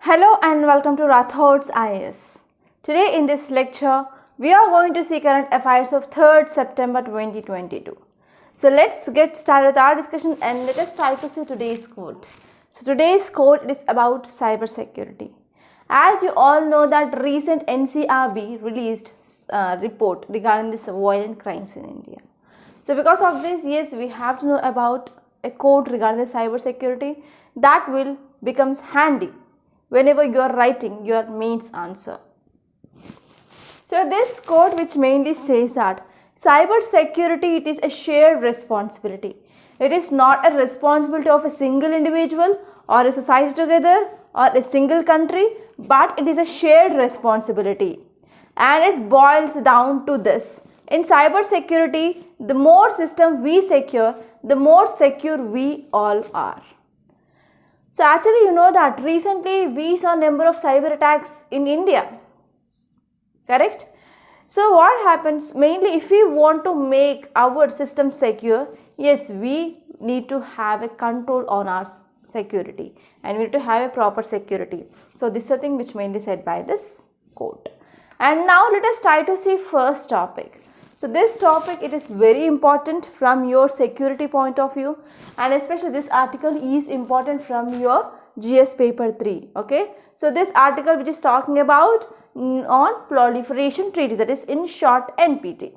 Hello and welcome to Rathod's IAS. Today in this lecture, we are going to see current affairs of 3rd September 2022. So let's get started with our discussion and let us try to see today's quote. So today's quote is about cyber security. As you all know that recent NCRB released a report regarding this violent crimes in India. So because of this, yes, we have to know about a quote regarding the cyber security that will becomes handy whenever you are writing your mains answer. So this quote which mainly says that cyber security, it is a shared responsibility. It is not a responsibility of a single individual or a society together or a single country, but it is a shared responsibility. And it boils down to this. In cyber security, the more system we secure, the more secure we all are. So actually you know that recently we saw number of cyber attacks in India, correct? So what happens mainly if we want to make our system secure, yes, we need to have a control on our security and we need to have a proper security. So this is the thing which mainly said by this quote. And now let us try to see first topic. So this topic, it is very important from your security point of view, and especially this article is important from your GS paper 3. Okay. So this article which is talking about on proliferation treaty, that is in short NPT.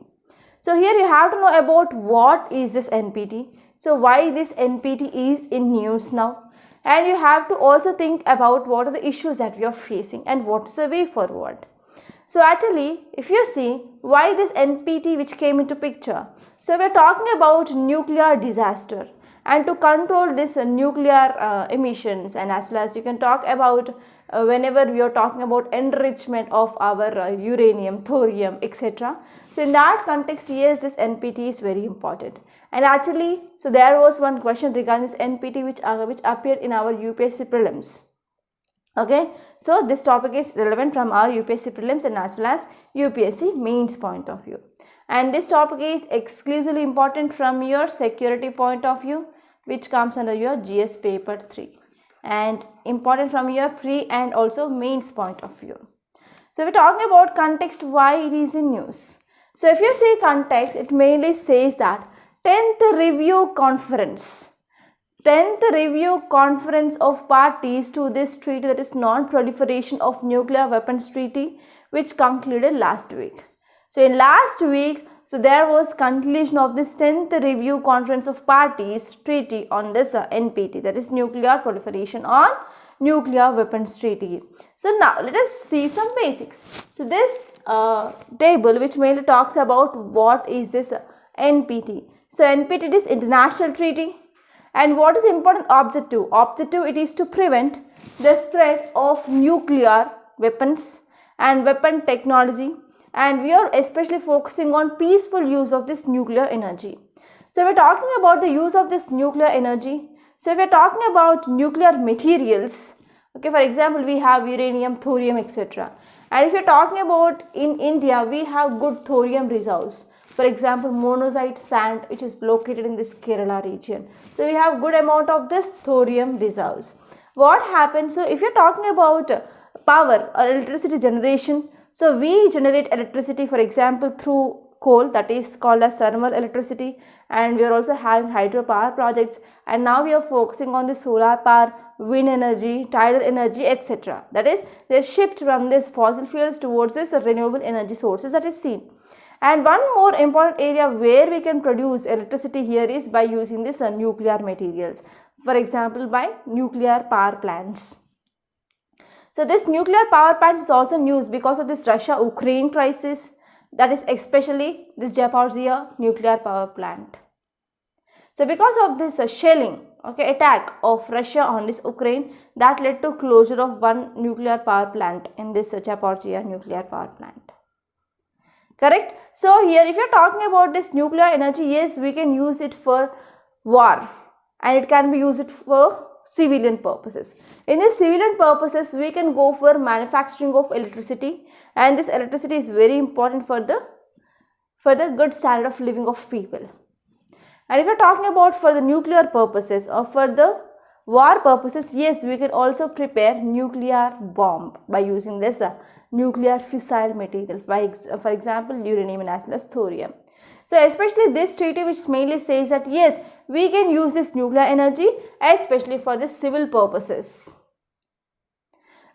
So here you have to know about what is this NPT. So why this NPT is in news now, and you have to also think about what are the issues that we are facing and what is the way forward. So actually, if you see why this NPT which came into picture, so we are talking about nuclear disaster and to control this nuclear emissions, and as well as you can talk about whenever we are talking about enrichment of our uranium, thorium, etc. So in that context, yes, this NPT is very important. And actually, so there was one question regarding this NPT which appeared in our UPSC prelims. Okay, so this topic is relevant from our UPSC prelims and as well as UPSC mains point of view. And this topic is exclusively important from your security point of view, which comes under your GS paper 3, and important from your pre and also mains point of view. So we're talking about context, why it is in news. So if you see context, it mainly says that 10th review conference. 10th review conference of parties to this treaty, that is non-proliferation of nuclear weapons treaty, which concluded last week. So in last week, so there was conclusion of this 10th review conference of parties treaty on this NPT, that is nuclear proliferation on nuclear weapons treaty. So now let us see some basics. So this table which mainly talks about what is this NPT. So NPT is international treaty. And what is important objective? Objective, it is to prevent the spread of nuclear weapons and weapon technology, and we are especially focusing on peaceful use of this nuclear energy. So we are talking about the use of this nuclear energy. So if we are talking about nuclear materials, okay, for example, we have uranium, thorium, etc. And if you are talking about in India, we have good thorium reserves. For example, monazite sand which is located in this Kerala region. So we have good amount of this thorium reserves. What happens? So if you're talking about power or electricity generation, so we generate electricity, for example, through coal, that is called as thermal electricity, and we are also having hydropower projects, and now we are focusing on the solar power, wind energy, tidal energy, etc. That is, the shift from this fossil fuels towards this renewable energy sources that is seen. And one more important area where we can produce electricity here is by using this nuclear materials. For example, by nuclear power plants. So this nuclear power plant is also in use because of this Russia-Ukraine crisis, that is especially this Zaporizhzhia nuclear power plant. So because of this shelling, okay, attack of Russia on this Ukraine, that led to closure of one nuclear power plant in this Zaporizhzhia nuclear power plant. Correct? So here if you are talking about this nuclear energy, yes, we can use it for war and it can be used for civilian purposes. In this civilian purposes, we can go for manufacturing of electricity, and this electricity is very important for the good standard of living of people. And if you are talking about for the nuclear purposes or for the war purposes, yes, we can also prepare nuclear bomb by using this nuclear fissile material, for example, uranium as well as thorium. So especially this treaty which mainly says that yes, we can use this nuclear energy especially for the civil purposes.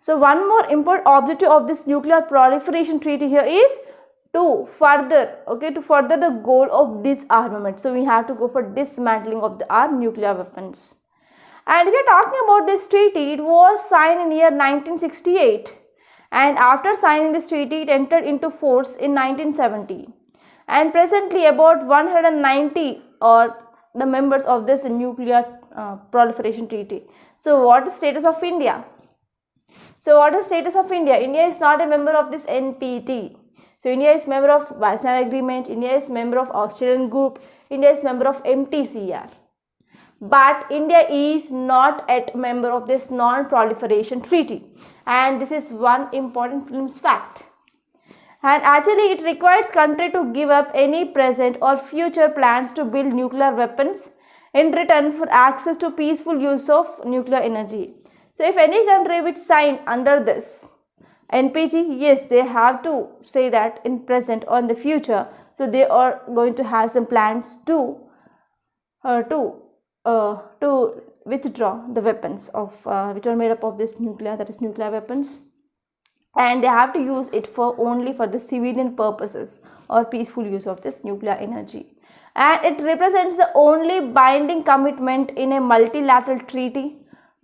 So one more important objective of this nuclear proliferation treaty here is to further the goal of disarmament. So we have to go for dismantling of our nuclear weapons. And if we are talking about this treaty, it was signed in year 1968, and after signing this treaty it entered into force in 1970, and presently about 190 are the members of this nuclear proliferation treaty. So what is status of India? India is not a member of this NPT. So India is member of National Agreement, India is member of Australian Group, India is member of MTCR. But India is not yet member of this non-proliferation treaty, and this is one important fact. And actually it requires country to give up any present or future plans to build nuclear weapons in return for access to peaceful use of nuclear energy. So if any country which signed under this NPT, yes, they have to say that in present or in the future, so they are going to have some plans to withdraw the weapons of which are made up of this nuclear, that is nuclear weapons, and they have to use it only for the civilian purposes or peaceful use of this nuclear energy. And it represents the only binding commitment in a multilateral treaty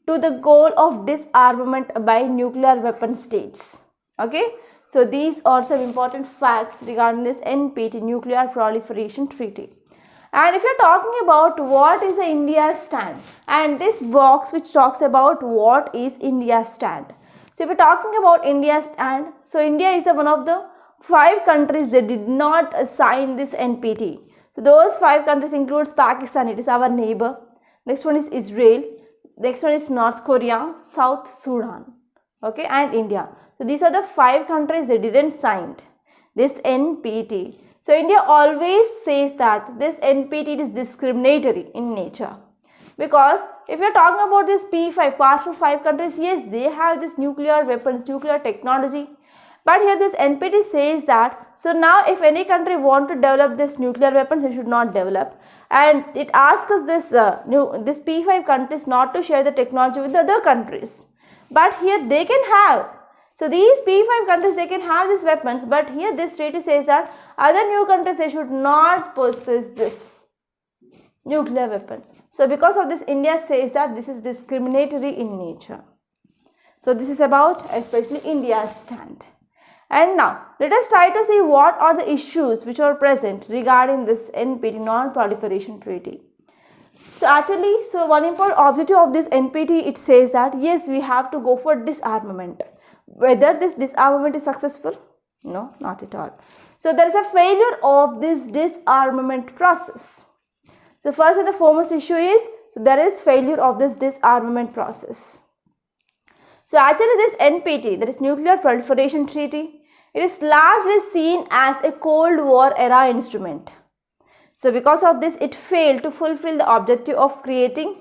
to the goal of disarmament by nuclear weapon states. Okay, so these are some important facts regarding this NPT, Nuclear Proliferation Treaty. And if you're talking about what is the India's stand, and this box which talks about what is India's stand. So if you're talking about India's stand, so India is one of the 5 countries that did not sign this NPT. So those 5 countries includes Pakistan, it is our neighbor. Next one is Israel. Next one is North Korea, South Sudan, okay, and India. So these are the 5 countries that didn't sign this NPT. So India always says that this NPT is discriminatory in nature, because if you're talking about this P5, powerful 5 countries, yes, they have this nuclear weapons, nuclear technology. But here this NPT says that, so now if any country want to develop this nuclear weapons, they should not develop. And it asks us this P5 countries not to share the technology with the other countries. But here they can have. So these P5 countries, they can have these weapons. But here this treaty says that other new countries, they should not possess this nuclear weapons. So because of this, India says that this is discriminatory in nature. So this is about especially India's stand. And now let us try to see what are the issues which are present regarding this NPT, Non-Proliferation Treaty. So actually, one important objective of this NPT, it says that yes, we have to go for disarmament. Whether this disarmament is successful? No, not at all. So there is a failure of this disarmament process. So first and the foremost issue is, so there is failure of this disarmament process. So actually this NPT, that is Nuclear Proliferation Treaty, it is largely seen as a Cold War era instrument. So because of this, it failed to fulfill the objective of creating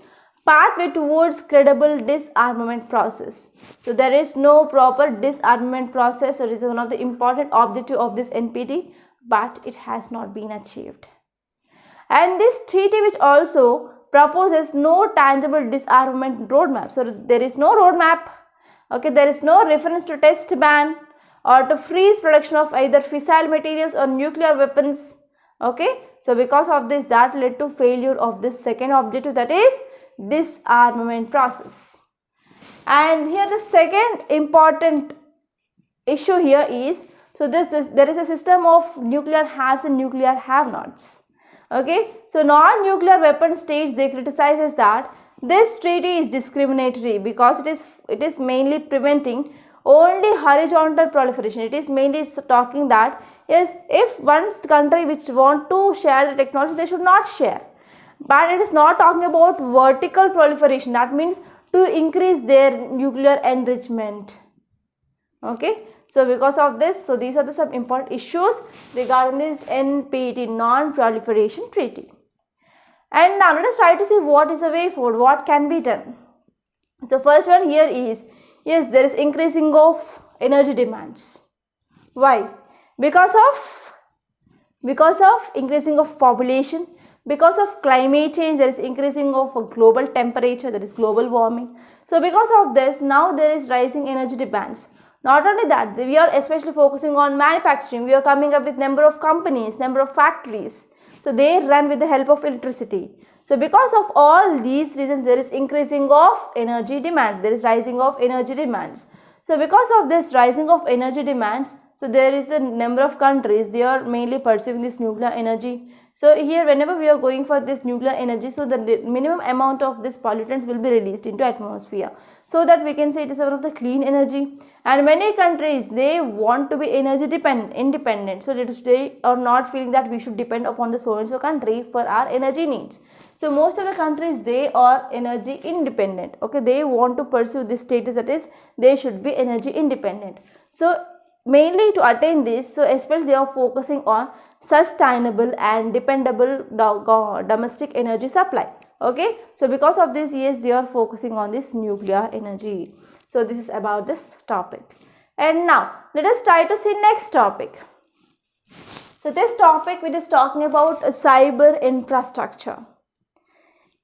pathway towards credible disarmament process. So there is no proper disarmament process. So it is one of the important objective of this NPT, but it has not been achieved. And this treaty which also proposes no tangible disarmament roadmap. So there is no roadmap. Okay, there is no reference to test ban or to freeze production of either fissile materials or nuclear weapons. Okay, so because of this, that led to failure of this second objective, that is disarmament process. And here the second important issue here is, so there is a system of nuclear haves and nuclear have-nots. Okay, so non-nuclear weapon states, they criticizes that this treaty is discriminatory because it is mainly preventing only horizontal proliferation. It is mainly talking that yes, if one country which want to share the technology, they should not share. But it is not talking about vertical proliferation. That means to increase their nuclear enrichment. Okay, so because of this, so these are some important issues regarding this NPT, Non-Proliferation Treaty. And now let us try to see what is the way forward, what can be done. So first one here is, yes, there is increasing of energy demands. Why? Because of increasing of population, because of climate change, there is increasing of global temperature, there is global warming. So because of this, now there is rising energy demands. Not only that, we are especially focusing on manufacturing. We are coming up with number of companies, number of factories. So they run with the help of electricity. So because of all these reasons, there is increasing of energy demand. There is rising of energy demands. So because of this rising of energy demands, so there is a number of countries, they are mainly pursuing this nuclear energy. So here whenever we are going for this nuclear energy, so the minimum amount of this pollutants will be released into atmosphere, so that we can say it is one of the clean energy. And many countries, they want to be energy independent, so they are not feeling that we should depend upon the so and so country for our energy needs. So most of the countries, they are energy independent. Okay, they want to pursue this status, that is they should be energy independent. So mainly to attain this, so especially they are focusing on sustainable and dependable domestic energy supply. Okay, so because of this, yes, they are focusing on this nuclear energy. So this is about this topic. And now let us try to see next topic. So this topic, which is talking about cyber infrastructure.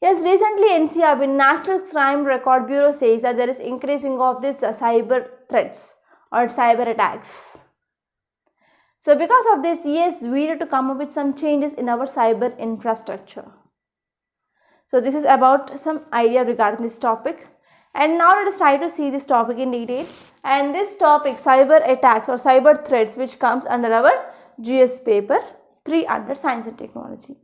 Yes, recently NCRB, National Crime Record Bureau, says that there is increasing of this cyber threats or cyber attacks. So because of this, yes, we need to come up with some changes in our cyber infrastructure. So this is about some idea regarding this topic. And now let us try to see this topic in detail. And this topic, cyber attacks or cyber threats, which comes under our GS paper 3 under Science and Technology.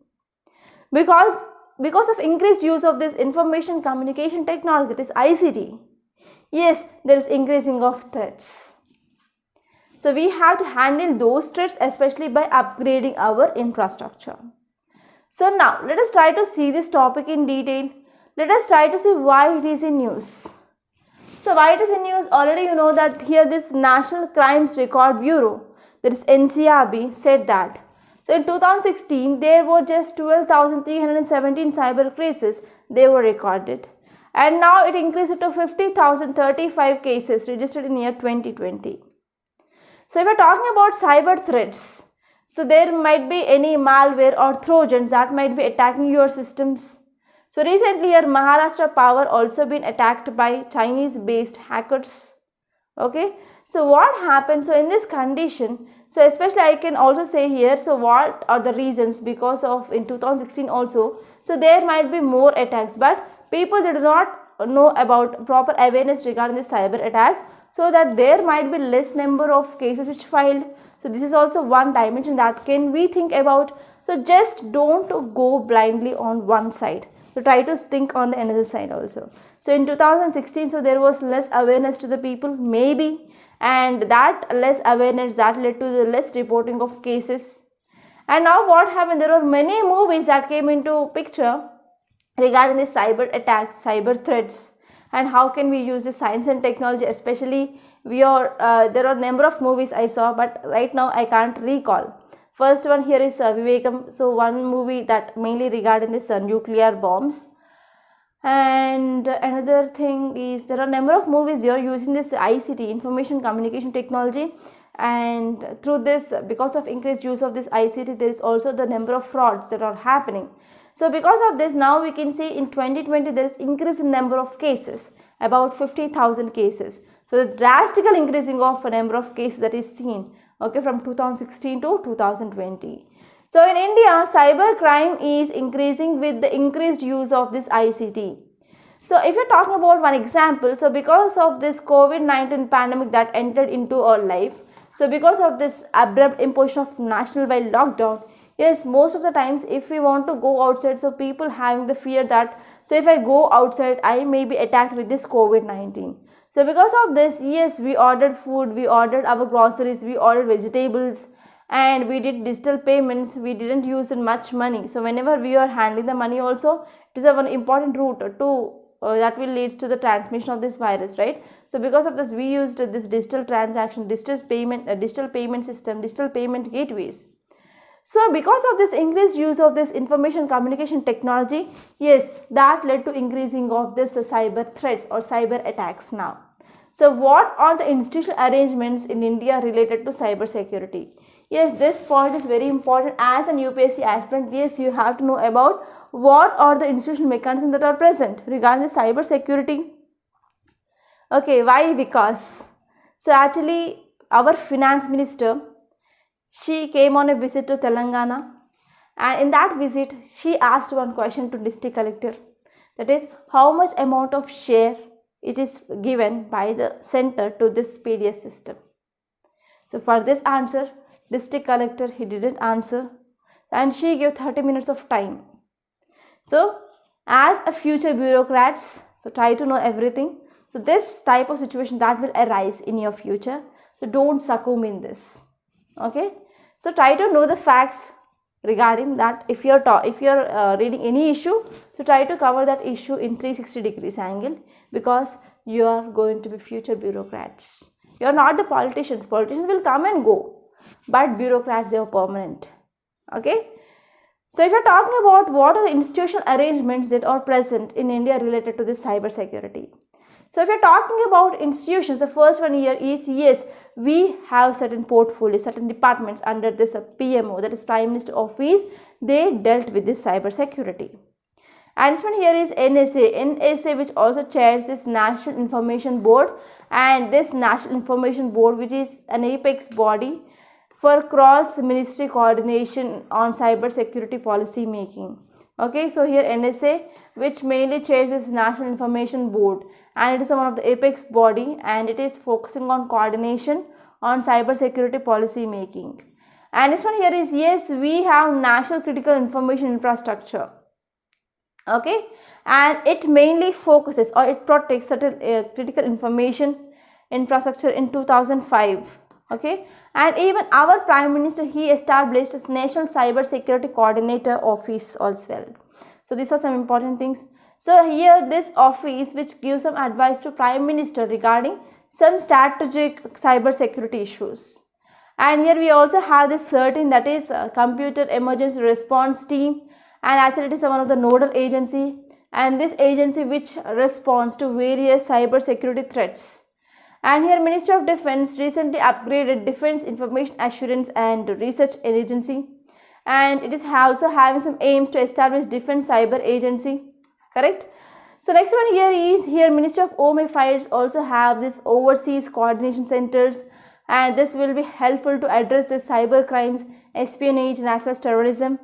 Because of increased use of this information communication technology, that is ICT, yes, there is increasing of threats. So we have to handle those threats, especially by upgrading our infrastructure. So now let us try to see this topic in detail. Let us try to see why it is in news. So why it is in news, already you know that here this National Crimes Record Bureau, that is NCRB, said that. So in 2016, there were just 12,317 cyber cases they were recorded. And now it increased to 50,035 cases registered in year 2020. So if we are talking about cyber threats, so there might be any malware or trojans that might be attacking your systems. So recently here Maharashtra Power also been attacked by Chinese based hackers. Okay, so what happened? So in this condition, so especially I can also say here, so what are the reasons? Because of in 2016 also, so there might be more attacks, but people did not know about proper awareness regarding the cyber attacks, so that there might be less number of cases which filed. So this is also one dimension that can we think about. So just don't go blindly on one side. So try to think on the another side also. So in 2016, so there was less awareness to the people, maybe, and that less awareness that led to the less reporting of cases. And now what happened? There are many movies that came into picture regarding the cyber attacks, cyber threats, and how can we use the science and technology. Especially there are number of movies I saw, but right now I can't recall. First one here is Vivekam. So one movie that mainly regarding this nuclear bombs. And another thing is there are a number of movies here using this ICT, information communication technology, and through this, because of increased use of this ICT, there is also the number of frauds that are happening. So because of this, now we can see in 2020 there is increase in number of cases, about 50,000 cases. So the drastical increasing of a number of cases that is seen, okay, from 2016 to 2020. So in India, cyber crime is increasing with the increased use of this ICT. So if you're talking about one example, so because of this COVID-19 pandemic that entered into our life, so because of this abrupt imposition of national-wide lockdown, yes, most of the times if we want to go outside, so people having the fear that, so if I go outside, I may be attacked with this COVID-19. So because of this, yes, we ordered food, we ordered our groceries, we ordered vegetables, and we did digital payments. We didn't use much money. So whenever we are handling the money also, it is a one important route to that will leads to the transmission of this virus, right? So because of this, we used this digital transaction, digital payment system, digital payment gateways. So because of this increased use of this information communication technology, yes, that led to increasing of this cyber threats or cyber attacks now. So what are the institutional arrangements in India related to cyber security? Yes, this point is very important. As an UPSC aspirant, yes, you have to know about what are the institutional mechanisms that are present regarding the cyber security. Okay, why? Because so actually our finance minister, she came on a visit to Telangana, and in that visit she asked one question to district collector, that is how much amount of share it is given by the center to this PDS system. So for this answer, district collector, he didn't answer, and she gave 30 minutes of time. So as a future bureaucrats, so try to know everything. So this type of situation that will arise in your future, so don't succumb in this. Okay, so try to know the facts regarding that. If you're reading any issue, so try to cover that issue in 360 degrees angle, because you are going to be future bureaucrats. You are not the politicians. Politicians will come and go, but bureaucrats, they are permanent. Okay, so if you're talking about what are the institutional arrangements that are present in India related to this cyber security. So if you're talking about institutions, the first one here is, yes, we have certain portfolios, certain departments under this PMO, that is Prime Minister Office, they dealt with this cyber security. And this one here is NSA, which also chairs this National Information Board, and this National Information Board, which is an apex body for cross-ministry coordination on cyber security policy making. Okay, so here NSA, which mainly chairs this National Information Board, and it is one of the apex body, and it is focusing on coordination on cyber security policy making. And this one here is, yes, we have National Critical Information Infrastructure. Okay, and it mainly focuses or it protects certain critical information infrastructure in 2005. Okay, and even our Prime Minister, he established a National Cyber Security Coordinator Office as well. So these are some important things. So here this office, which gives some advice to Prime Minister regarding some strategic cyber security issues. And here we also have this CERTIN, that is Computer Emergency Response Team, and actually it is one of the nodal agency, and this agency which responds to various cyber security threats. And here Ministry of Defense recently upgraded Defense Information Assurance and Research Agency, and it is also having some aims to establish Defense Cyber Agency, correct? So next one here is, here Ministry of Home Affairs also have this overseas coordination centers, and this will be helpful to address the cyber crimes, espionage, and as well as terrorism.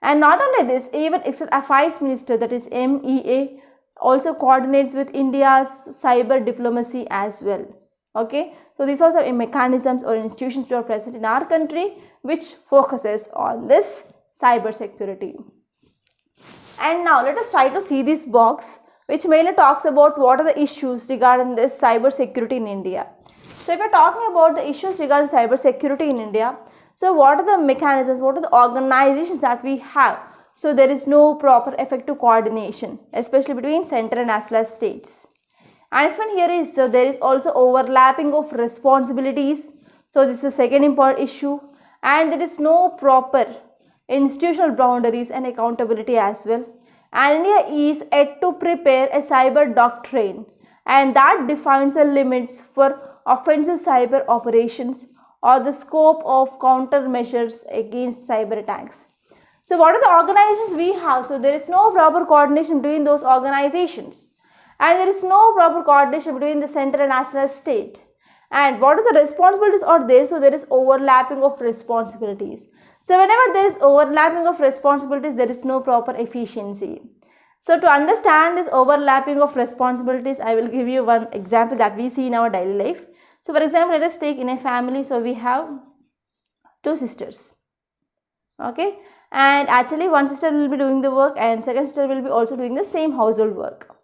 And not only this, even External Affairs Minister, that is MEA, also coordinates with India's cyber diplomacy as well. Okay, so these are some mechanisms or institutions which are present in our country which focuses on this cyber security. And now let us try to see this box, which mainly talks about what are the issues regarding this cyber security in India. So if you are talking about the issues regarding cyber security in India, so what are the mechanisms, what are the organizations that we have? So there is no proper effective coordination, especially between center and as well as states. And this one here is, so there is also overlapping of responsibilities. So this is the second important issue, and there is no proper institutional boundaries and accountability as well. And India is yet to prepare a cyber doctrine, and that defines the limits for offensive cyber operations or the scope of countermeasures against cyber attacks. So what are the organizations we have? So there is no proper coordination between those organizations, and there is no proper coordination between the center and as well as state. And what are the responsibilities are there? So there is overlapping of responsibilities. So whenever there is overlapping of responsibilities, there is no proper efficiency. So to understand this overlapping of responsibilities, I will give you one example that we see in our daily life. So for example, let us take in a family, so we have two sisters. Okay, and actually one sister will be doing the work and second sister will be also doing the same household work.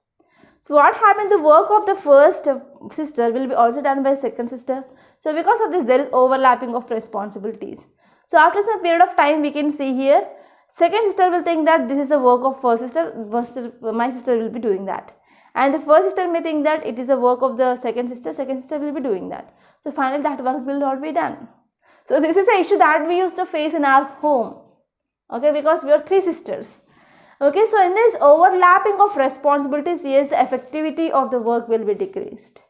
So what happened, the work of the first sister will be also done by second sister. So because of this, there is overlapping of responsibilities. So after some period of time, we can see here, second sister will think that this is the work of first sister, my sister will be doing that. And the first sister may think that it is a work of the second sister will be doing that. So finally that work will not be done. So this is an issue that we used to face in our home. Okay, because we are three sisters. Okay, so in this overlapping of responsibilities, yes, the effectivity of the work will be decreased.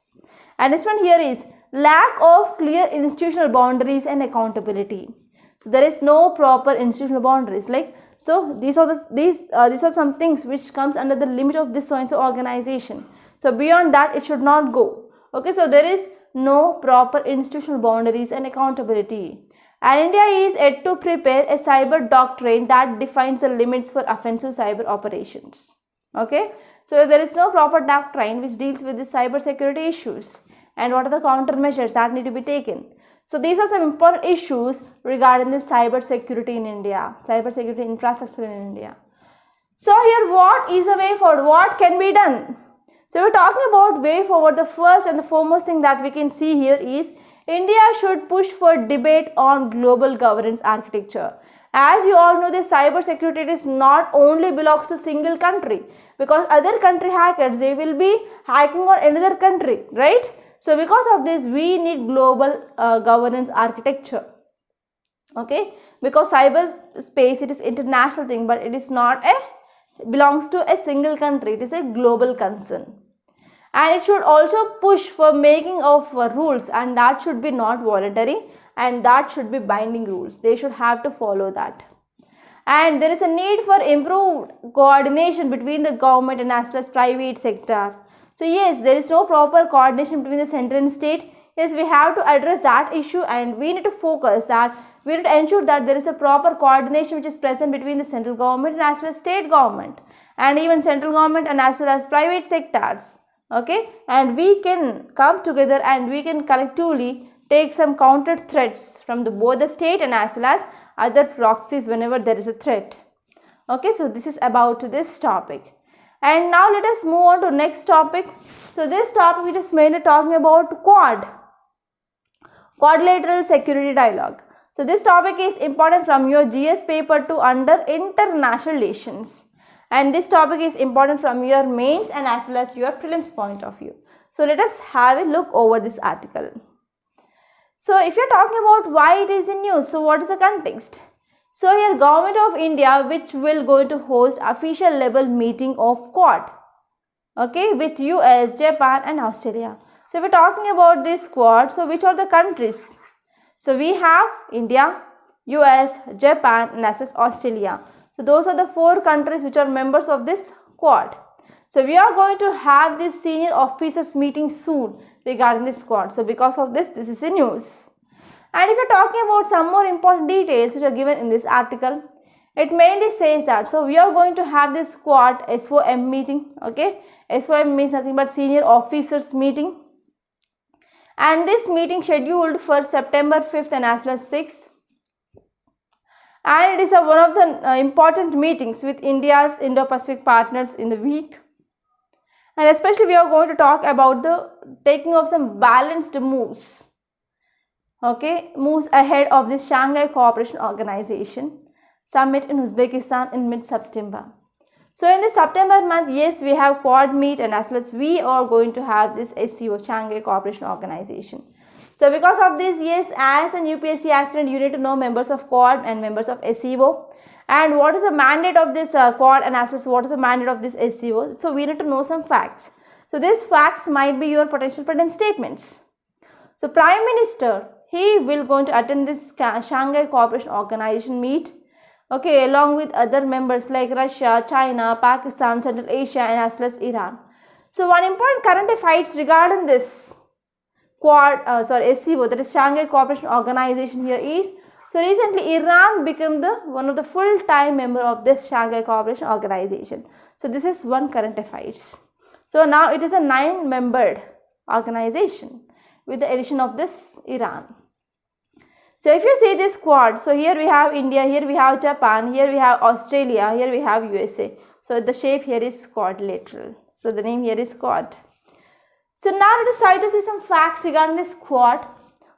And this one here is lack of clear institutional boundaries and accountability. So there is no proper institutional boundaries. So these are some things which comes under the limit of this so and so organization. So beyond that, it should not go. Okay, so there is no proper institutional boundaries and accountability. And India is yet to prepare a cyber doctrine that defines the limits for offensive cyber operations. Okay, so there is no proper doctrine which deals with the cyber security issues and what are the countermeasures that need to be taken. So these are some important issues regarding the cyber security in India, cyber security infrastructure in India. So here, what is the way forward? What can be done? So we're talking about way forward. The first and the foremost thing that we can see here is India should push for debate on global governance architecture. As you all know, this cyber security is not only belongs to single country, because other country hackers, they will be hacking on another country, right? So because of this, we need global governance architecture. Okay, because cyber space, it is international thing, but it is not belongs to a single country. It is a global concern. And it should also push for making of rules, and that should be not voluntary, and that should be binding rules. They should have to follow that. And there is a need for improved coordination between the government and as well as private sector. So yes, there is no proper coordination between the center and state. Yes, we have to address that issue, and we need to focus that we need to ensure that there is a proper coordination which is present between the central government and as well as state government, and even central government and as well as private sectors. Okay, and we can come together and we can collectively take some counter threats from both the state and as well as other proxies whenever there is a threat. Okay, so this is about this topic. And now let us move on to next topic. So this topic it is mainly talking about quadrilateral security dialogue. So this topic is important from your GS paper to under international relations. And this topic is important from your mains and as well as your prelims point of view. So let us have a look over this article. So if you are talking about why it is in news, so what is the context? So here Government of India which will going to host official level meeting of Quad, okay, with US, Japan and Australia. So if we are talking about this Quad, so which are the countries? So we have India, US, Japan and as well as Australia. So those are the 4 countries which are members of this Quad. So we are going to have this senior officers meeting soon regarding this Quad. So because of this is in news. And if you are talking about some more important details which are given in this article, it mainly says that, so we are going to have this Quad SOM meeting, okay. SOM means nothing but senior officers meeting. And this meeting scheduled for September 5th and as well as 6th. And it is one of the important meetings with India's Indo-Pacific partners in the week. And especially we are going to talk about the taking of some balanced moves. Okay, moves ahead of this Shanghai Cooperation Organization summit in Uzbekistan in mid-September. So in the September month, yes, we have Quad meet and as well as we are going to have this SCO, Shanghai Cooperation Organization. So because of this, yes, as an UPSC aspirant, you need to know members of Quad and members of SCO. And what is the mandate of this Quad and as well as what is the mandate of this SCO? So we need to know some facts. So these facts might be your potential prelim statements. So Prime Minister, he will going to attend this Shanghai Cooperation Organization meet, okay, along with other members like Russia, China, Pakistan, Central Asia and as well as Iran. So one important current affairs regarding this SCO, that is Shanghai Cooperation Organization here is, so recently Iran became one of the full-time member of this Shanghai Cooperation Organization. So this is one current affairs. So now it is a 9-membered organization with the addition of this Iran. So if you see this Quad, so here we have India, here we have Japan, here we have Australia, here we have USA. So the shape here is quadrilateral. So the name here is Quad. So now let us try to see some facts regarding this Quad.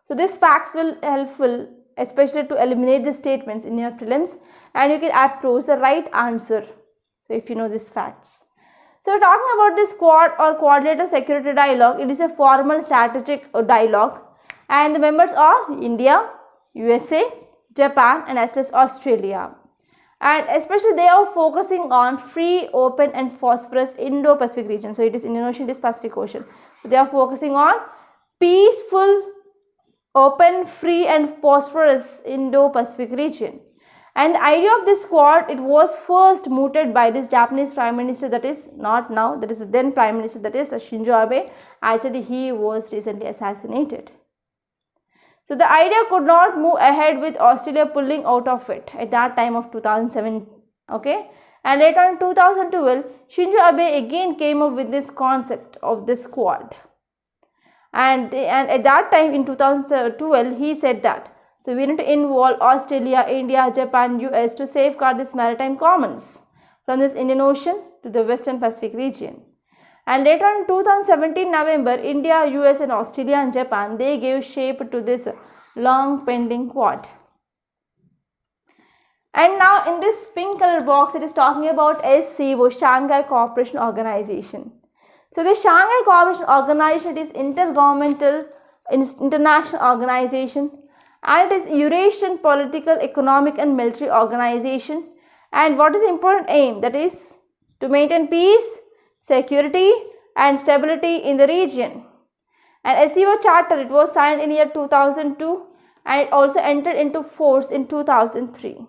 So these facts will helpful especially to eliminate the statements in your prelims and you can approach the right answer. So if you know these facts. So we're talking about this Quad or quadrilateral security dialogue. It is a formal strategic dialogue and the members are India, USA, Japan and as well as Australia. And especially they are focusing on free, open and prosperous Indo-Pacific region. So it is Indian Ocean, it is Pacific Ocean. So they are focusing on peaceful, open, free and prosperous Indo-Pacific region. And the idea of this Quad, it was first mooted by this Japanese Prime Minister, that is not now, that is the then Prime Minister, that is Shinzo Abe. Actually, he was recently assassinated. So the idea could not move ahead with Australia pulling out of it at that time of 2007. Okay. And later in 2012, Shinzo Abe again came up with this concept of this Quad. And at that time in 2012, he said that, so we need to involve Australia, India, Japan, US to safeguard this maritime commons from this Indian Ocean to the Western Pacific region. And later in 2017 November, India, US and Australia and Japan, they gave shape to this long pending Quad. And now in this pink color box, it is talking about SCO, Shanghai Cooperation Organization. So the Shanghai Cooperation Organization is intergovernmental international organization, and it is Eurasian political, economic and military organization. And what is the important aim? That is to maintain peace, security and stability in the region. And SCO Charter, it was signed in year 2002 and it also entered into force in 2003.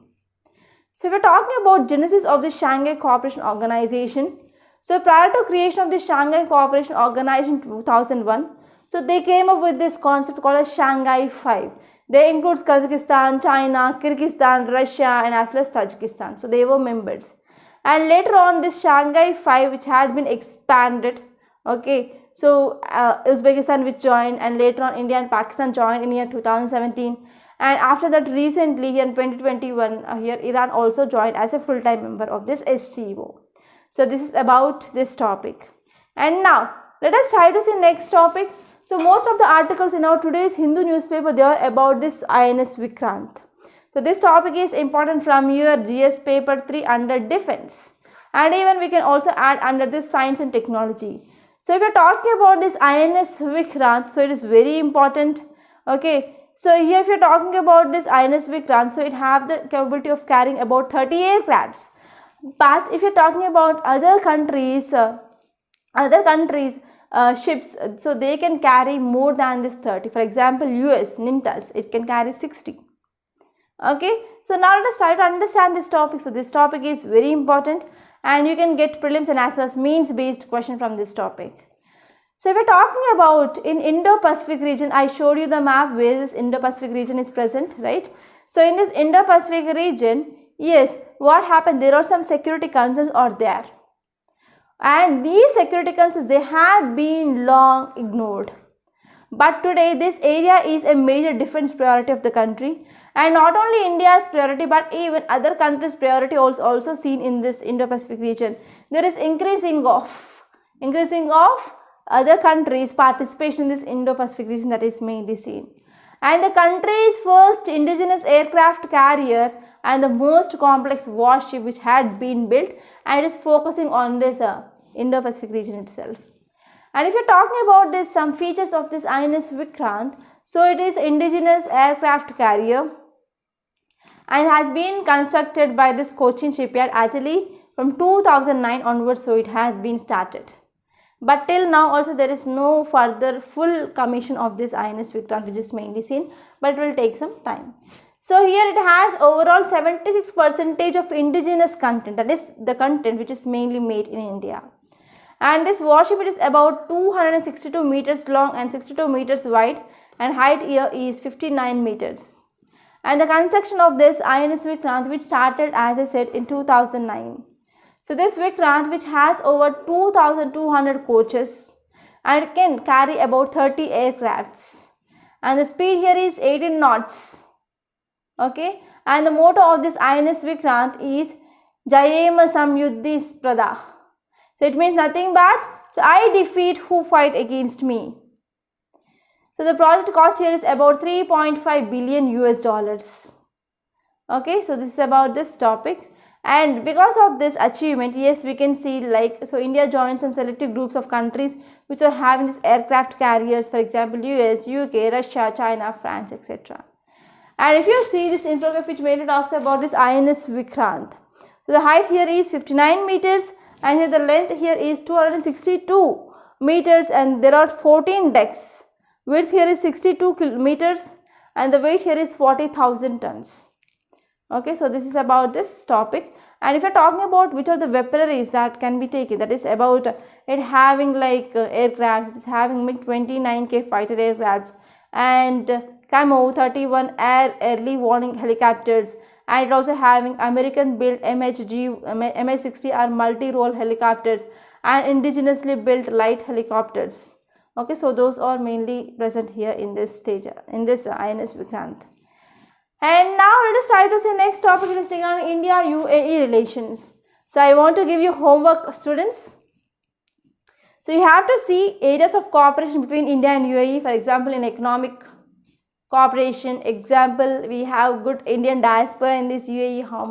So we are talking about genesis of the Shanghai Cooperation Organization. So prior to creation of the Shanghai Cooperation Organization in 2001, so they came up with this concept called as Shanghai 5. They includes Kazakhstan, China, Kyrgyzstan, Russia and as well as Tajikistan. So they were members. And later on this Shanghai 5, which had been expanded, okay, so Uzbekistan which joined, and later on India and Pakistan joined in year 2017. And after that recently here in 2021, here Iran also joined as a full-time member of this SCO. So this is about this topic. And now let us try to see next topic. So most of the articles in our today's Hindu newspaper, they are about this INS Vikrant. So this topic is important from your GS paper 3 under defense, and even we can also add under this science and technology. So if you are talking about this INS Vikrant, so it is very important. Okay, so here if you are talking about this INS Vikrant, so it have the capability of carrying about 30 aircrafts. But if you are talking about other countries ships, so they can carry more than this 30. For example, US Nimtas, it can carry 60. Okay, so now let us try to understand this topic. So this topic is very important and you can get prelims and as well as means based question from this topic. So if we are talking about in Indo-Pacific region, I showed you the map where this Indo-Pacific region is present, right? So in this Indo-Pacific region, yes, what happened? There are some security concerns are there. And these security concerns, they have been long ignored. But today this area is a major defense priority of the country, and not only India's priority but even other countries' priority also seen in this Indo-Pacific region. There is increasing of other countries' participation in this Indo-Pacific region, that is mainly seen. And the country's first indigenous aircraft carrier and the most complex warship which had been built, and it is focusing on this Indo-Pacific region itself. And if you are talking about this, some features of this INS Vikrant, so it is indigenous aircraft carrier and has been constructed by this Cochin shipyard actually from 2009 onwards, so it has been started. But till now also there is no further full commission of this INS Vikrant which is mainly seen, but it will take some time. So here it has overall 76% of indigenous content, that is the content which is mainly made in India. And this warship, it is about 262 meters long and 62 meters wide, and height here is 59 meters. And the construction of this INS Vikrant, which started as I said in 2009. So this Vikrant, which has over 2,200 coaches and it can carry about 30 aircrafts, and the speed here is 18 knots. Okay, and the motto of this INS Vikrant is Jayema Samyuddhi Sprada. So it means nothing but, so I defeat who fight against me. So the project cost here is about 3.5 billion US dollars. Okay, so this is about this topic. And because of this achievement, yes, we can see like, so India joined some selected groups of countries which are having these aircraft carriers, for example, US, UK, Russia, China, France, etc. And if you see this infographic which mainly talks about this INS Vikrant. So the height here is 59 meters and here the length here is 262 meters and there are 14 decks. Width here is 62 meters and the weight here is 40,000 tons. Okay, so this is about this topic. And if you are talking about which are the weaponries that can be taken, that is about it having like aircrafts, it is having MiG-29K fighter aircrafts and Camo 31 early warning helicopters, and it also having American built MH-60R multi-role helicopters and indigenously built light helicopters. Okay, so those are mainly present here in this stage, in this INS Vikrant. And now let us try to see next topic, is regarding India-UAE relations. So I want to give you homework, students. So you have to see areas of cooperation between India and UAE. For example, in economic cooperation, example, we have good Indian diaspora in this UAE, how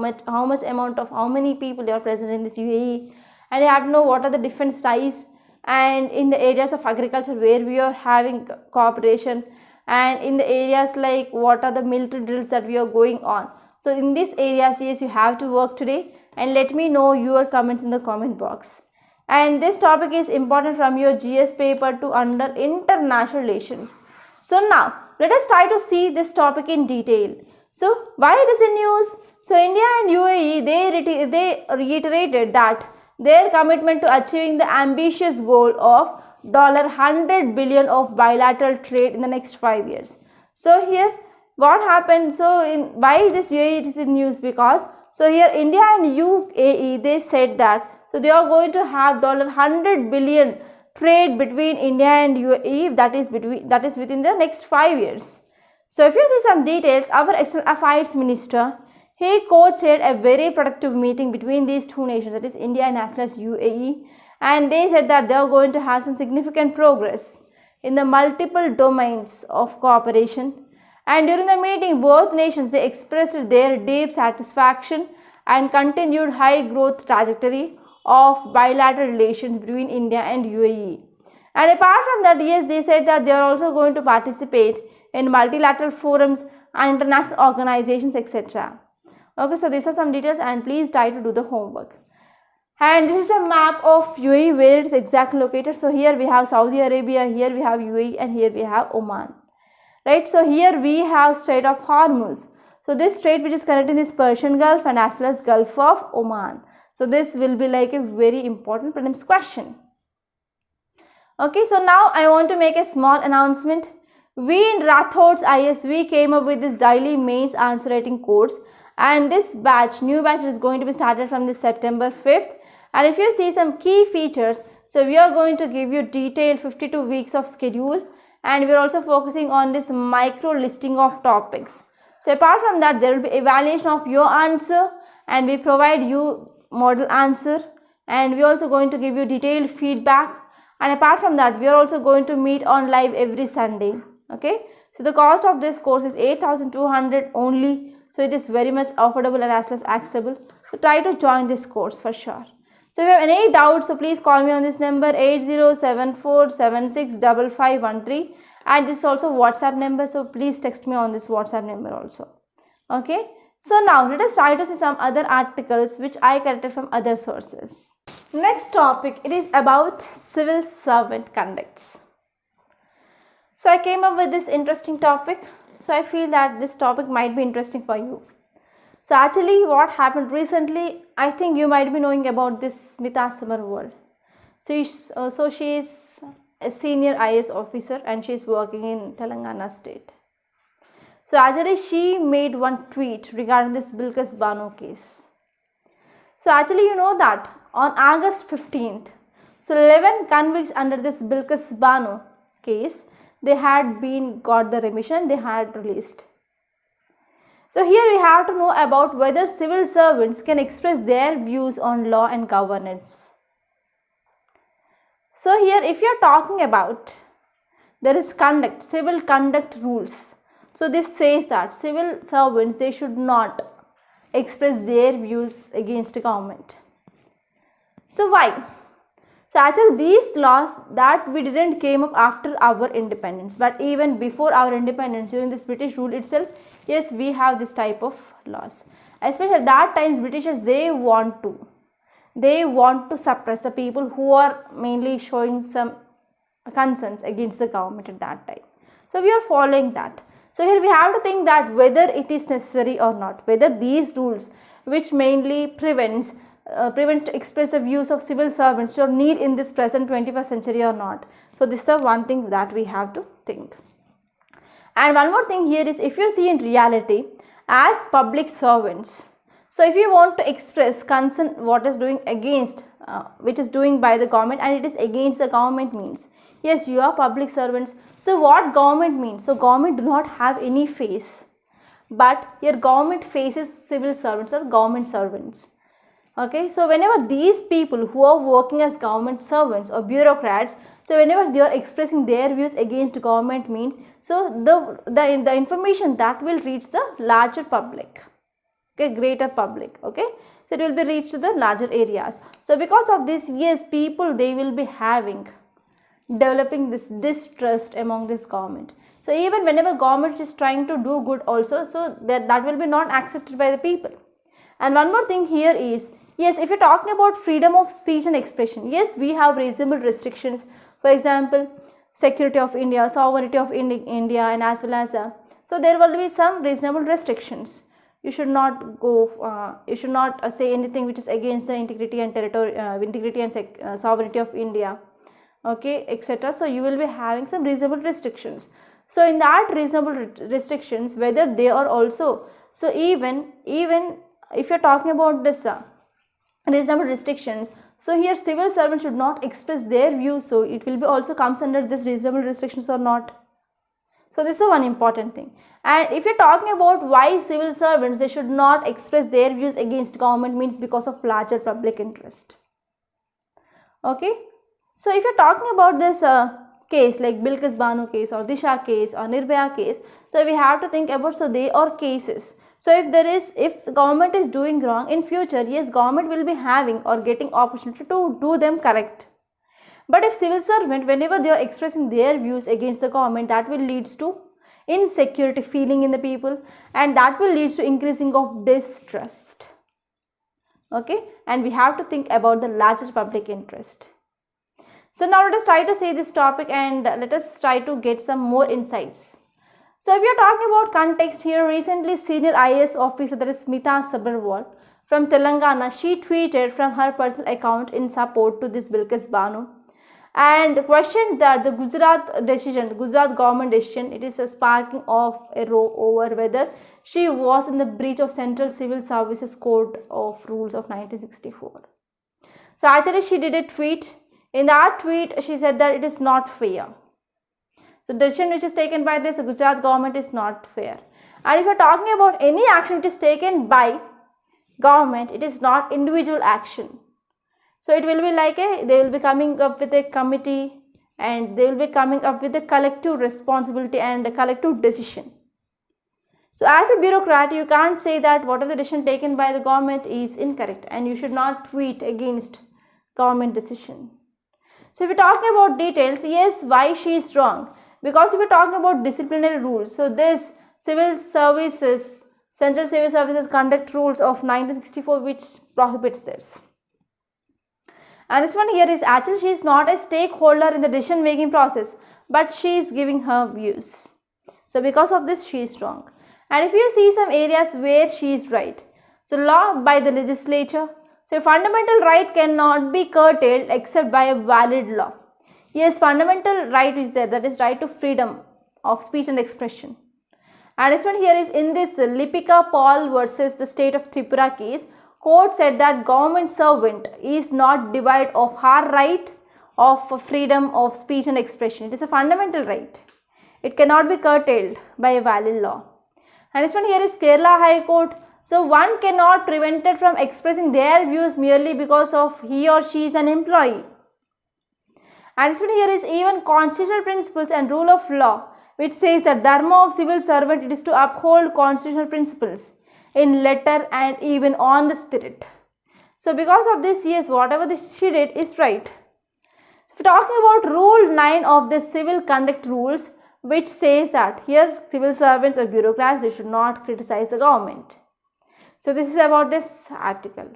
many people are present in this UAE, and you have to know what are the different ties, and in the areas of agriculture where we are having cooperation, and in the areas like what are the military drills that we are going on. So in these areas, yes, you have to work today, and let me know your comments in the comment box. And this topic is important from your GS paper to under international relations. So now let us try to see this topic in detail. So why it is in news? So India and UAE, they reiterated that their commitment to achieving the ambitious goal of $100 billion of bilateral trade in the next 5 years. So here what happened? So why this UAE is in news? Because so here India and UAE, they said that so they are going to have $100 billion trade between India and UAE, that is within the next 5 years. So if you see some details, our External Affairs Minister, he co-chaired a very productive meeting between these two nations, that is India and as well as UAE, and they said that they are going to have some significant progress in the multiple domains of cooperation. And during the meeting, both nations, they expressed their deep satisfaction and continued high growth trajectory of bilateral relations between India and UAE. And apart from that, yes, they said that they are also going to participate in multilateral forums and international organizations, etc. Okay, so these are some details, and please try to do the homework. And this is a map of UAE where it is exactly located. So here we have Saudi Arabia, here we have UAE, and here we have Oman. Right, so here we have Strait of Hormuz. So this strait which is connecting this Persian Gulf and as well as Gulf of Oman. So this will be like a very important prelims question. Okay, so now I want to make a small announcement. We in Rathod's IS, we came up with this daily mains answer writing course, and this batch, new batch, is going to be started from this September 5th. And if you see some key features, so we are going to give you detailed 52 weeks of schedule, and we are also focusing on this micro listing of topics. So apart from that, there will be evaluation of your answer, and we provide you model answer, and we are also going to give you detailed feedback. And apart from that, we are also going to meet on live every Sunday. Okay, so the cost of this course is 8,200 only, so it is very much affordable and as well as accessible. So try to join this course for sure. So if you have any doubts, so please call me on this number 8074765513, and this is also WhatsApp number, so please text me on this WhatsApp number also. Okay, so now let us try to see some other articles which I collected from other sources. Next topic, it is about civil servant conducts. So I came up with this interesting topic, so I feel that this topic might be interesting for you. So actually what happened recently, I think you might be knowing about this Smita Samarwal. So she is a senior IS officer and she is working in Telangana state. So actually she made one tweet regarding this Bilkis Bano case. So actually you know that on August 15th, so 11 convicts under this Bilkis Bano case, they had got the remission, they had released. So here we have to know about whether civil servants can express their views on law and governance. So here if you are talking about, there is conduct, civil conduct rules. So this says that civil servants, they should not express their views against the government. So why? So actually these laws that we didn't came up after our independence, but even before our independence, during this British rule itself, yes, we have this type of laws. Especially at that time, Britishers, they want to suppress the people who are mainly showing some concerns against the government at that time. So we are following that. So here we have to think that whether it is necessary or not, whether these rules which mainly prevents to express the views of civil servants are need in this present 21st century or not. So this is the one thing that we have to think. And one more thing here is, if you see in reality as public servants, so if you want to express concern what is doing against which is doing by the government and it is against the government means, yes, you are public servants. So what government means? So government do not have any face, but your government faces civil servants or government servants. Okay, so whenever these people who are working as government servants or bureaucrats, so whenever they are expressing their views against government means, so the information that will reach the larger public, okay, greater public, okay, so it will be reached to the larger areas. So because of this, yes, people, they will be developing this distrust among this government. So even whenever government is trying to do good also, so that will be not accepted by the people. And one more thing here is, yes, if you're talking about freedom of speech and expression, yes, we have reasonable restrictions. For example, security of India, sovereignty of India, and as well as so there will be some reasonable restrictions. You should not go. You should not say anything which is against the integrity and sovereignty of India, okay, etc. So you will be having some reasonable restrictions. So in that reasonable restrictions, whether they are also, so even if you're talking about this reasonable restrictions, so here civil servants should not express their views, so it will be also comes under this reasonable restrictions or not. So this is one important thing. And if you're talking about why civil servants, they should not express their views against government means because of larger public interest. Okay, so if you're talking about this case like Bilkis Banu case or Disha case or Nirbhaya case, so we have to think about, so they are cases. So if government is doing wrong in future, yes, government will be having or getting opportunity to do them correct. But if civil servant, whenever they are expressing their views against the government, that will lead to insecurity feeling in the people, and that will lead to increasing of distrust. Okay, and we have to think about the larger public interest. So now let us try to see this topic and let us try to get some more insights. So if you are talking about context here, recently senior IAS officer, that is Smita Sabharwal from Telangana, she tweeted from her personal account in support to this Bilkis Banu and questioned that the Gujarat government decision, it is a sparking of a row over whether she was in the breach of Central Civil Services Code of Rules of 1964. So actually she did a tweet. In that tweet, she said that it is not fair. So the decision which is taken by this Gujarat government is not fair. And if you are talking about any action which is taken by government, it is not individual action. So it will be like they will be coming up with a committee and they will be coming up with a collective responsibility and a collective decision. So as a bureaucrat, you can't say that whatever the decision taken by the government is incorrect and you should not tweet against government decision. So if we are talking about details, yes, why she is wrong? Because if we are talking about disciplinary rules, so this Central Civil Services Conduct Rules of 1964 which prohibits this. And this one here is actually she is not a stakeholder in the decision making process, but she is giving her views. So because of this she is wrong. And if you see some areas where she is right, so law by the legislature, so a fundamental right cannot be curtailed except by a valid law. Yes, fundamental right is there, that is right to freedom of speech and expression. And this one here is in this Lipika Paul versus the state of Tripura case, court said that government servant is not deprived of her right of freedom of speech and expression. It is a fundamental right. It cannot be curtailed by a valid law. And this one here is Kerala High Court. So one cannot prevent it from expressing their views merely because of he or she is an employee. And this one here is even constitutional principles and rule of law, which says that dharma of civil servant, it is to uphold constitutional principles in letter and even on the spirit. So because of this, yes, whatever she did is right. If talking about Rule 9 of the Civil Conduct Rules, which says that here civil servants or bureaucrats, they should not criticize the government. So this is about this article.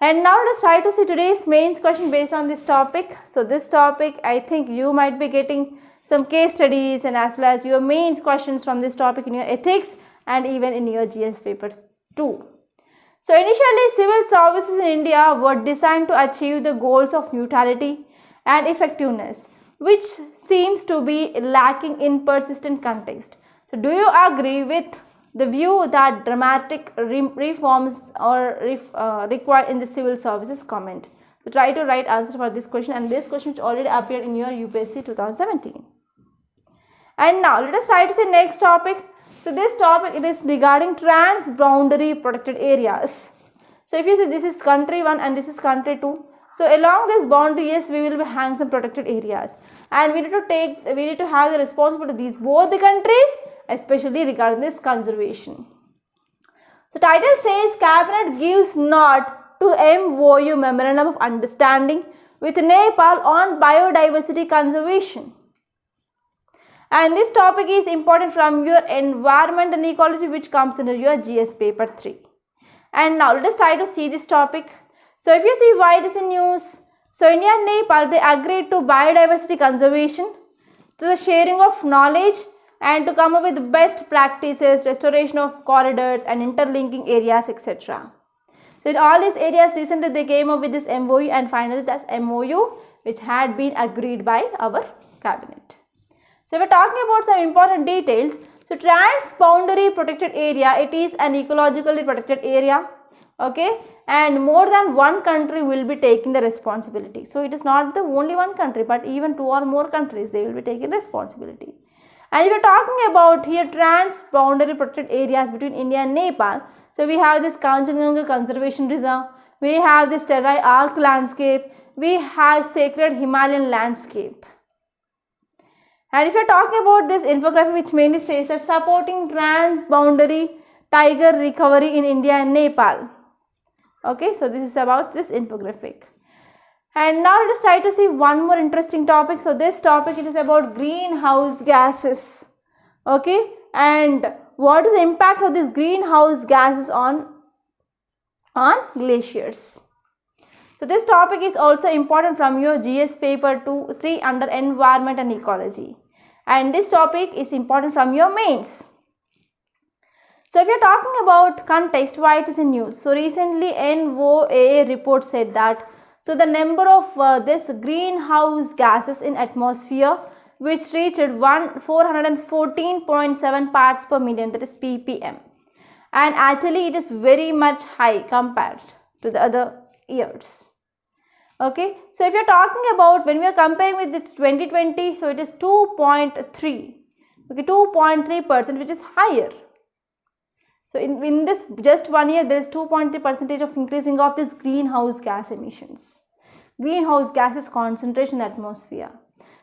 And now let us try to see today's mains question based on this topic. So this topic, I think you might be getting some case studies and as well as your mains questions from this topic in your ethics and even in your GS paper too. So initially, civil services in India were designed to achieve the goals of neutrality and effectiveness, which seems to be lacking in persistent context. So do you agree with the view that dramatic reforms are required in the civil services? Comment. So try to write answer for this question, and this question which already appeared in your UPSC 2017. And now let us try to see next topic. So this topic, it is regarding trans-boundary protected areas. So if you see, this is country 1 and this is country 2. So along this boundary, yes, we will be having some protected areas, and we need to have the responsibility of these both the countries, especially regarding this conservation. So title says Cabinet gives nod to MOU Memorandum of Understanding with Nepal on biodiversity conservation. And this topic is important from your environment and ecology, which comes under your GS paper 3. And now let us try to see this topic. So if you see why it is in news, so India and Nepal, they agreed to biodiversity conservation, to the sharing of knowledge, and to come up with the best practices, restoration of corridors and interlinking areas, etc. So in all these areas, recently they came up with this MOU, and finally that's MOU which had been agreed by our cabinet. So we are talking about some important details. So trans-boundary protected area, it is an ecologically protected area, okay, and more than one country will be taking the responsibility. So it is not the only one country, but even 2 or more countries, they will be taking responsibility. And we are talking about here trans-boundary protected areas between India and Nepal. So we have this Kanchenjunga Conservation Reserve, we have this Terai Arc landscape, we have sacred Himalayan landscape. And if you are talking about this infographic, which mainly says that supporting trans-boundary tiger recovery in India and Nepal. Okay, so this is about this infographic. And now let us try to see one more interesting topic. So this topic, it is about greenhouse gases. Okay, and what is the impact of these greenhouse gases on glaciers? So this topic is also important from your GS paper 3 under environment and ecology. And this topic is important from your mains. So if you are talking about context, why it is in news. So recently NOAA report said that so the number of this greenhouse gases in atmosphere which reached 414.7 parts per million, that is ppm, and actually it is very much high compared to the other years. Okay, so if you are talking about when we are comparing with this 2020, so it is 2.3, okay, 2.3%, which is higher. So in this just 1 year, there is 2.3% of increasing of this greenhouse gas emissions. Greenhouse gases concentration in the atmosphere.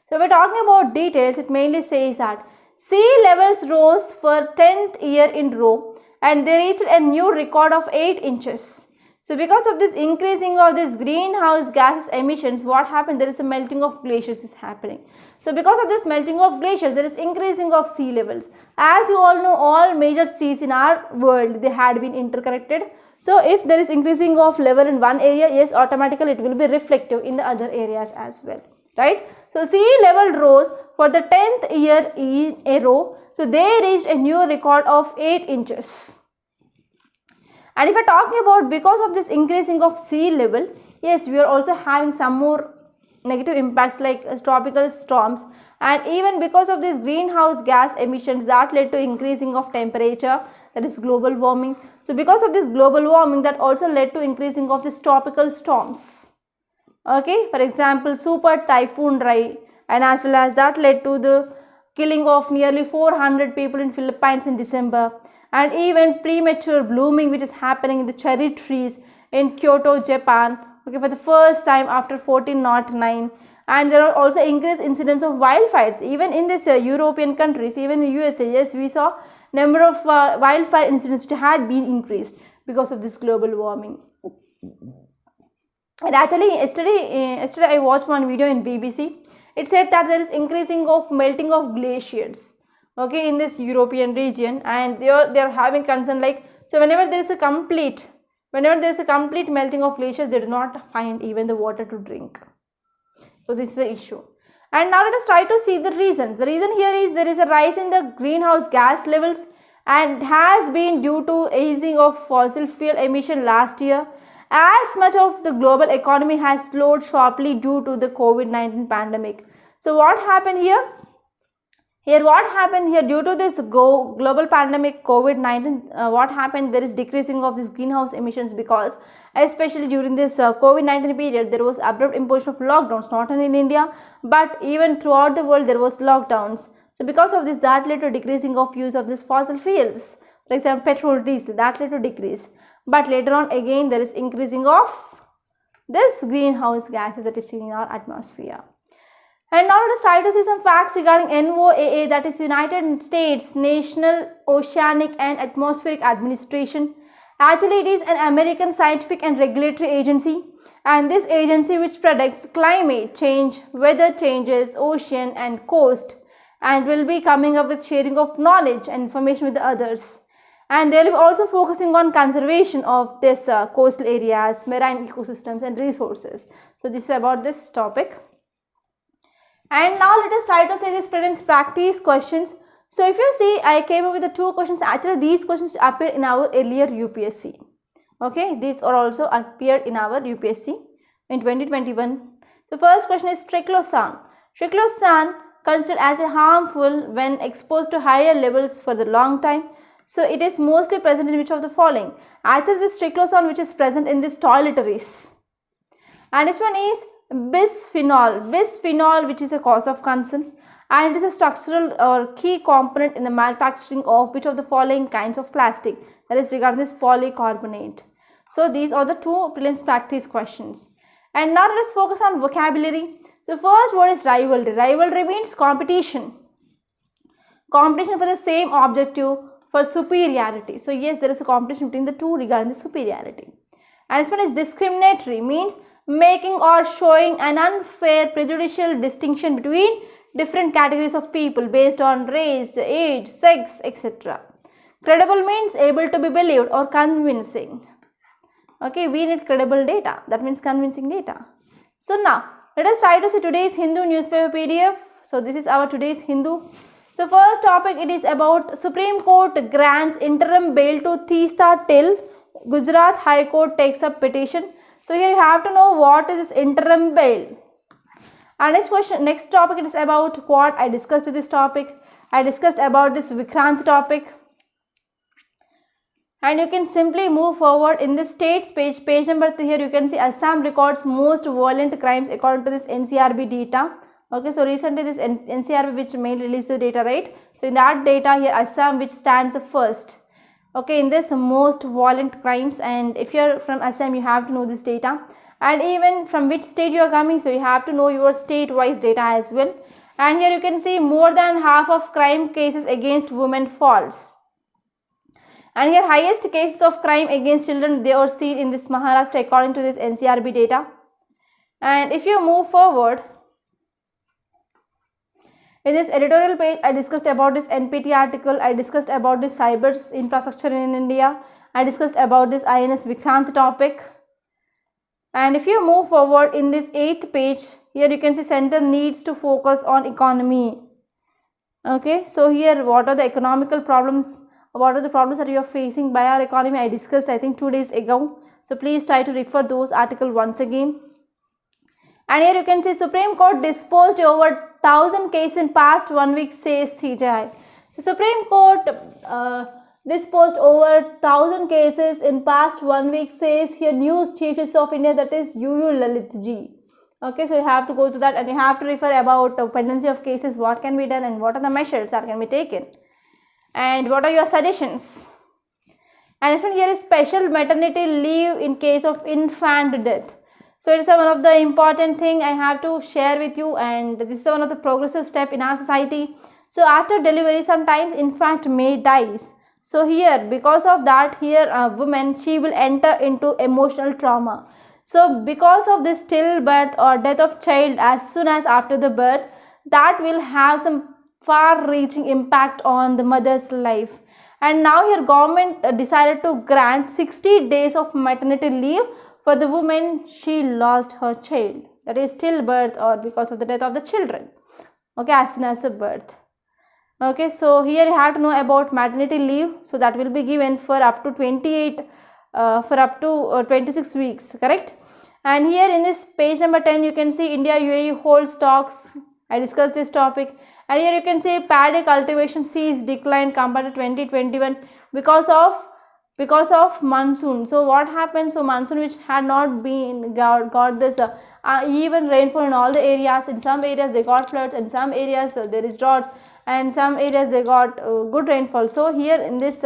So we are talking about details. It mainly says that sea levels rose for 10th year in row and they reached a new record of 8 inches. So because of this increasing of this greenhouse gases emissions, what happened? There is a melting of glaciers is happening. So because of this melting of glaciers, there is increasing of sea levels. As you all know, all major seas in our world, they had been interconnected. So if there is increasing of level in one area, yes, automatically it will be reflective in the other areas as well, right? So sea level rose for the 10th year in a row. So they reached a new record of 8 inches. And if we are talking about because of this increasing of sea level, yes, we are also having some more negative impacts like tropical storms, and even because of this greenhouse gas emissions that led to increasing of temperature, that is global warming. So because of this global warming, that also led to increasing of these tropical storms. Okay, for example, Super Typhoon Rai, and as well as that led to the killing of nearly 400 people in Philippines in December. And even premature blooming which is happening in the cherry trees in Kyoto, Japan, okay, for the first time after 1409. And there are also increased incidents of wildfires even in this European countries, even in USA. Yes, we saw number of wildfire incidents which had been increased because of this global warming. And actually yesterday I watched one video in BBC. It said that there is increasing of melting of glaciers, okay, in this European region, and they are having concern like, so whenever there is a complete melting of glaciers, they do not find even the water to drink. So this is the issue. And now let us try to see the reason. The reason here is there is a rise in the greenhouse gas levels, and has been due to easing of fossil fuel emission last year, as much of the global economy has slowed sharply due to the COVID-19 pandemic. So what happened here? What happened here due to this global pandemic COVID-19, what happened, there is decreasing of these greenhouse emissions, because especially during this COVID-19 period, there was abrupt imposition of lockdowns, not only in India but even throughout the world there was lockdowns. So because of this, that led to decreasing of use of these fossil fuels, for example petrol, diesel, that led to decrease. But later on again there is increasing of this greenhouse gases that is seen in our atmosphere. And now let us try to see some facts regarding NOAA, that is United States National Oceanic and Atmospheric Administration. Actually it is an American scientific and regulatory agency, and this agency which predicts climate change, weather changes, ocean and coast, and will be coming up with sharing of knowledge and information with the others. And they will be also focusing on conservation of this coastal areas, marine ecosystems and resources. So this is about this topic. And now let us try to say these prelims practice questions. So if you see, I came up with the two questions. Actually these questions appeared in our earlier UPSC. Okay, these are also appeared in our UPSC in 2021. So first question is triclosan. Triclosan considered as a harmful when exposed to higher levels for the long time. So it is mostly present in which of the following? Actually this triclosan which is present in these toiletries. And this one is bisphenol, which is a cause of concern, and it is a structural or key component in the manufacturing of which of the following kinds of plastic, that is regarding this polycarbonate. So these are the two prelims practice questions. And now let us focus on vocabulary. So first word is rivalry. Rivalry means competition for the same objective, for superiority. So yes, there is a competition between the two regarding the superiority. And this one is discriminatory, means making or showing an unfair prejudicial distinction between different categories of people based on race, age, sex, etc. Credible means able to be believed or convincing. Okay, we need credible data, that means convincing data. So now let us try to see today's Hindu newspaper PDF. So this is our today's Hindu. So first topic, it is about Supreme Court grants interim bail to Teesta till Gujarat High Court takes up petition. So here you have to know what is this interim bail. And next topic, it is about what I discussed this topic. I discussed about this Vikrant topic. And you can simply move forward in the states page number 3. Here you can see Assam records most violent crimes according to this NCRB data. Okay, so recently this NCRB which mainly released the data, right? So in that data here Assam which stands first. Okay, in this most violent crimes, and if you are from Assam you have to know this data, and even from which state you are coming, so you have to know your state wise data as well. And here you can see more than half of crime cases against women falls. And here highest cases of crime against children, they are seen in this Maharashtra according to this NCRB data. And if you move forward, in this editorial page, I discussed about this NPT article, I discussed about this cyber infrastructure in India, I discussed about this INS Vikrant topic. And if you move forward in this 8th page, here you can see center needs to focus on economy. Okay, so here what are the economical problems, what are the problems that you are facing by our economy, I discussed I think 2 days ago. So please try to refer those articles once again. And here you can see Supreme Court disposed over 1,000 cases in past 1 week, says CJI. The Supreme Court disposed over 1,000 cases in past 1 week, says here News Chief Justice of India, that is UU Lalit Ji. Okay, so you have to go to that and you have to refer about pendency of cases, what can be done and what are the measures that can be taken. And what are your suggestions. And this one here is special maternity leave in case of infant death. So it is one of the important thing I have to share with you, and this is one of the progressive step in our society. So after delivery, sometimes infant may dies. So here because of that, here a woman, she will enter into emotional trauma. So because of this stillbirth or death of child as soon as after the birth, that will have some far-reaching impact on the mother's life. And now here government decided to grant 60 days of maternity leave for the woman she lost her child, that is stillbirth or because of the death of the children, okay, as soon as the birth. Okay, so here you have to know about maternity leave. So that will be given for up to 26 weeks, correct? And here in this page number 10 you can see India UAE holds talks. I discussed this topic. And here you can see paddy cultivation sees decline compared to 2021 because of monsoon. So what happened? So monsoon which had not been got this even rainfall in all the areas. In some areas they got floods, in some areas there is droughts, and some areas they got good rainfall. So here in this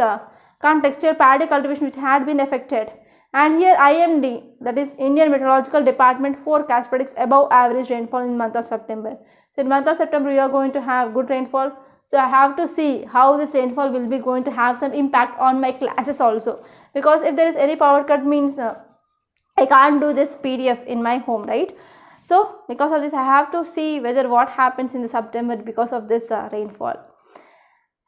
contextual paddy cultivation which had been affected. And here IMD, that is Indian Meteorological Department, forecast predicts above average rainfall in the month of September. So in the month of September we are going to have good rainfall. So I have to see how this rainfall will be going to have some impact on my classes also. Because if there is any power cut means I can't do this PDF in my home, right? So because of this I have to see whether what happens in the September because of this rainfall.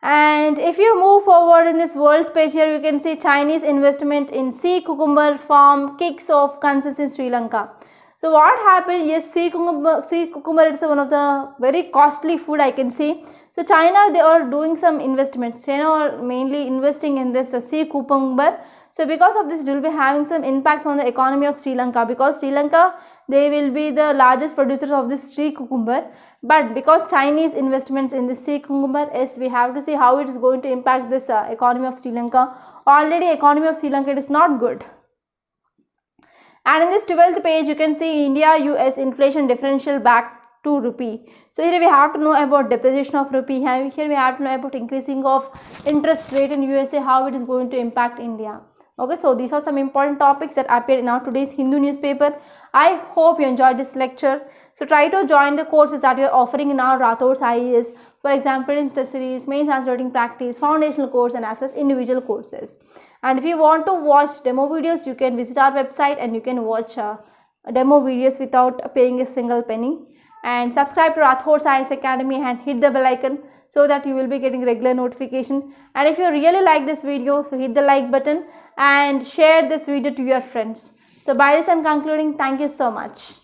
And if you move forward in this world space, here you can see Chinese investment in sea cucumber farm kicks off concerns in Sri Lanka. So what happened? Yes, sea cucumber is one of the very costly food I can see. So China, they are doing some investments. China are mainly investing in this sea cucumber. So because of this, it will be having some impacts on the economy of Sri Lanka, because Sri Lanka, they will be the largest producers of this sea cucumber. But because Chinese investments in the sea cucumber, yes, we have to see how it is going to impact this economy of Sri Lanka. Already economy of Sri Lanka, it is not good. And in this 12th page, you can see India-US inflation differential back to rupee. So here we have to know about depreciation of rupee. Here we have to know about increasing of interest rate in USA, how it is going to impact India. Okay, so these are some important topics that appear in our today's Hindu newspaper. I hope you enjoyed this lecture. So try to join the courses that we are offering in our Rathod's IAS. For example, in test series, main translating practice, foundational course, and as well as individual courses. And if you want to watch demo videos, you can visit our website and you can watch demo videos without paying a single penny. And subscribe to Rathod's IAS Academy and hit the bell icon so that you will be getting regular notification. And if you really like this video, so hit the like button and share this video to your friends. So by this I'm concluding. Thank you so much.